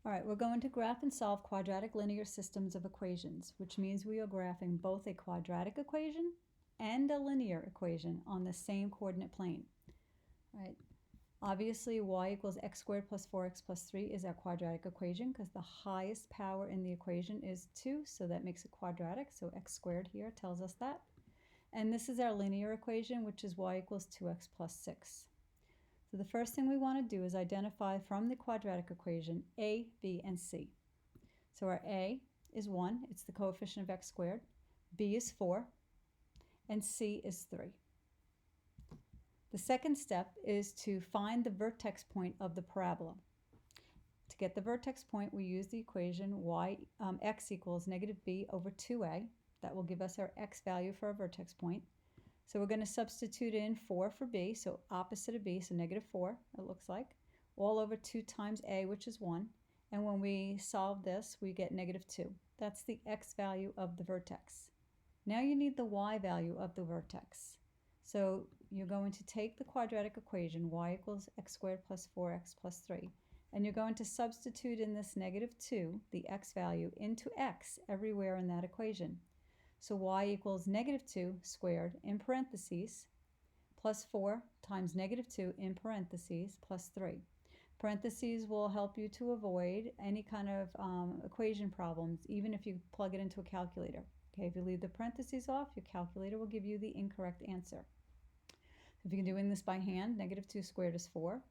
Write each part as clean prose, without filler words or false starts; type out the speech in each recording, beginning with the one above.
All right, we're going to graph and solve quadratic linear systems of equations, which means we are graphing both a quadratic equation and a linear equation on the same coordinate plane. All right. Obviously, y equals x squared plus 4x plus 3 is our quadratic equation because the highest power in the equation is 2, so that makes it quadratic. So x squared here tells us that. And this is our linear equation, which is y equals 2x plus 6. So the first thing we want to do is identify from the quadratic equation a, b, and c. So our a is 1, it's the coefficient of x squared, b is 4, and c is 3. The second step is to find the vertex point of the parabola. To get the vertex point, we use the equation x equals negative b over 2a. That will give us our x value for our vertex point. So we're going to substitute in 4 for b, so opposite of b, so negative 4, it looks like, all over 2 times a, which is 1. And when we solve this, we get negative 2. That's the x value of the vertex. Now you need the y value of the vertex. So you're going to take the quadratic equation, y equals x squared plus 4x plus 3, and you're going to substitute in this negative 2, the x value, into x everywhere in that equation. So y equals negative 2 squared in parentheses plus 4 times negative 2 in parentheses plus 3. Parentheses will help you to avoid any kind of equation problems, even if you plug it into a calculator. Okay, if you leave the parentheses off, your calculator will give you the incorrect answer. If you're doing this by hand, negative 2 squared is 4.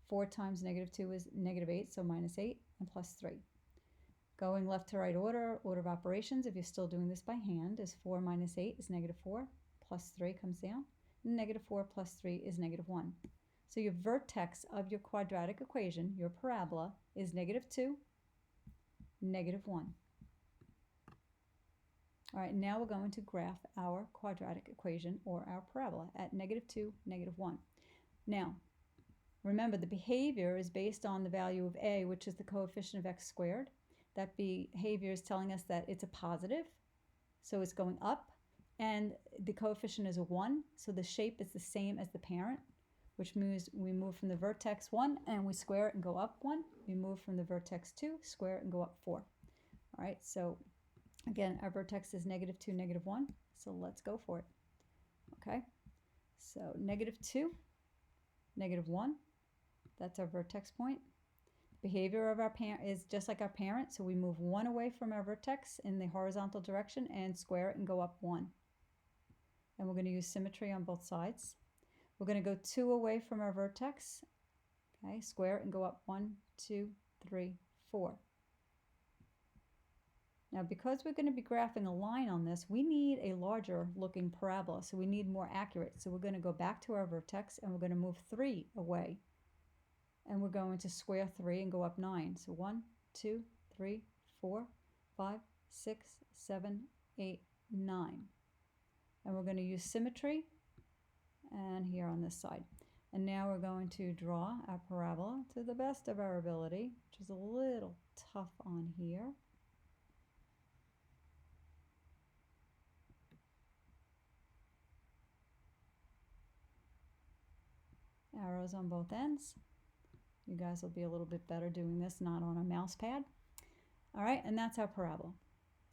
4 times negative 2 is negative 8, so minus 8, and plus 3. Going left to right order of operations, if you're still doing this by hand, is 4 minus 8 is negative 4, plus 3 comes down, and negative 4 plus 3 is negative 1. So your vertex of your quadratic equation, your parabola, is negative 2, negative 1. All right, now we're going to graph our quadratic equation or our parabola at negative 2, negative 1. Now, remember the behavior is based on the value of a, which is the coefficient of x squared. That behavior is telling us that it's a positive, so it's going up, and the coefficient is a 1, so the shape is the same as the parent, which means we move from the vertex 1 and we square it and go up 1. We move from the vertex 2, square it and go up 4. All right, so again, our vertex is negative 2, negative 1, so let's go for it. Okay, so negative 2, negative 1, that's our vertex point. Behavior of our parent is just like our parent, so we move 1 away from our vertex in the horizontal direction and square it and go up 1. And we're going to use symmetry on both sides. We're going to go 2 away from our vertex, okay, square it and go up 1, 2, 3, 4. Now, because we're going to be graphing a line on this, we need a larger looking parabola, so we need more accurate. So we're going to go back to our vertex and we're going to move 3 away. And we're going to square 3 and go up 9. So 1, 2, 3, 4, 5, 6, 7, 8, 9. And we're going to use symmetry and here on this side. And now we're going to draw our parabola to the best of our ability, which is a little tough on here. Arrows on both ends. You guys will be a little bit better doing this, not on a mouse pad. All right, and that's our parabola.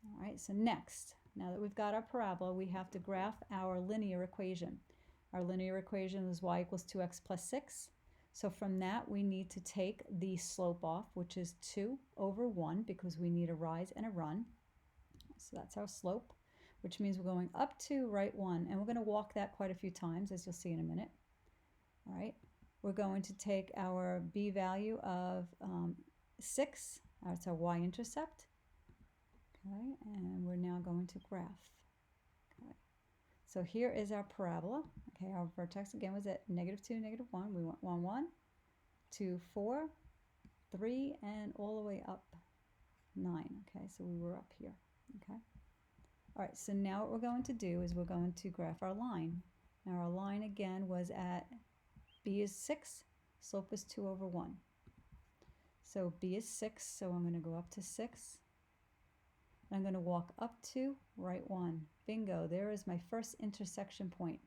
All right, so next, now that we've got our parabola, we have to graph our linear equation. Our linear equation is y equals 2x plus 6. So from that, we need to take the slope off, which is 2 over 1, because we need a rise and a run. So that's our slope, which means we're going up 2, right 1, and we're going to walk that quite a few times, as you'll see in a minute. All right. We're going to take our b value of 6, that's our y-intercept, okay, and we're now going to graph. Okay. So here is our parabola. Okay, our vertex again was at negative 2, negative 1. We went 1, 1, 2, 4, 3, and all the way up 9. Okay, so we were up here. Okay. All right, so now what we're going to do is we're going to graph our line. Now our line again was at b is 6, slope is 2 over 1. So b is 6, so I'm going to go up to 6. I'm going to walk up 2, right 1. Bingo, there is my first intersection point.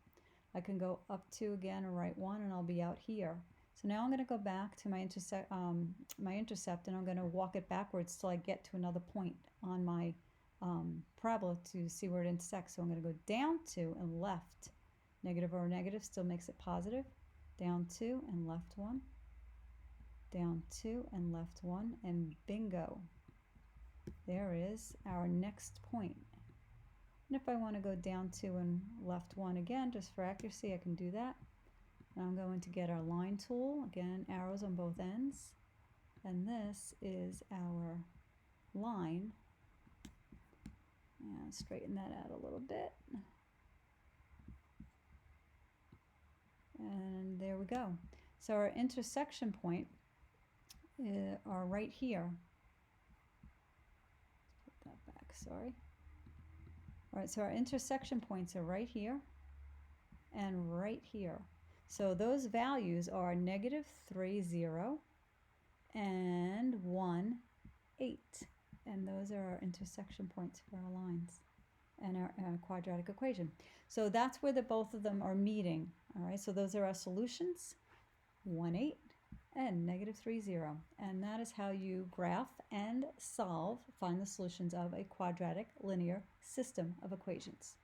I can go up 2 again and right 1, and I'll be out here. So now I'm going to go back to my intercept, and I'm going to walk it backwards till I get to another point on my parabola to see where it intersects. So I'm going to go down 2 and left. Negative over negative still makes it positive. Down 2 and left 1. Down 2 and left 1, and bingo. There is our next point. And if I want to go down 2 and left 1 again, just for accuracy, I can do that. And I'm going to get our line tool, again, arrows on both ends. And this is our line. And straighten that out a little bit. And there we go. So our intersection point are right here. Let's put that back, sorry. All right, so our intersection points are right here and right here. So those values are -3, 0 and 1, 8. And those are our intersection points for our lines and our quadratic equation. So that's where both of them are meeting. All right, so those are our solutions, 1, 8 and -3, 0. And that is how you graph and find the solutions of a quadratic linear system of equations.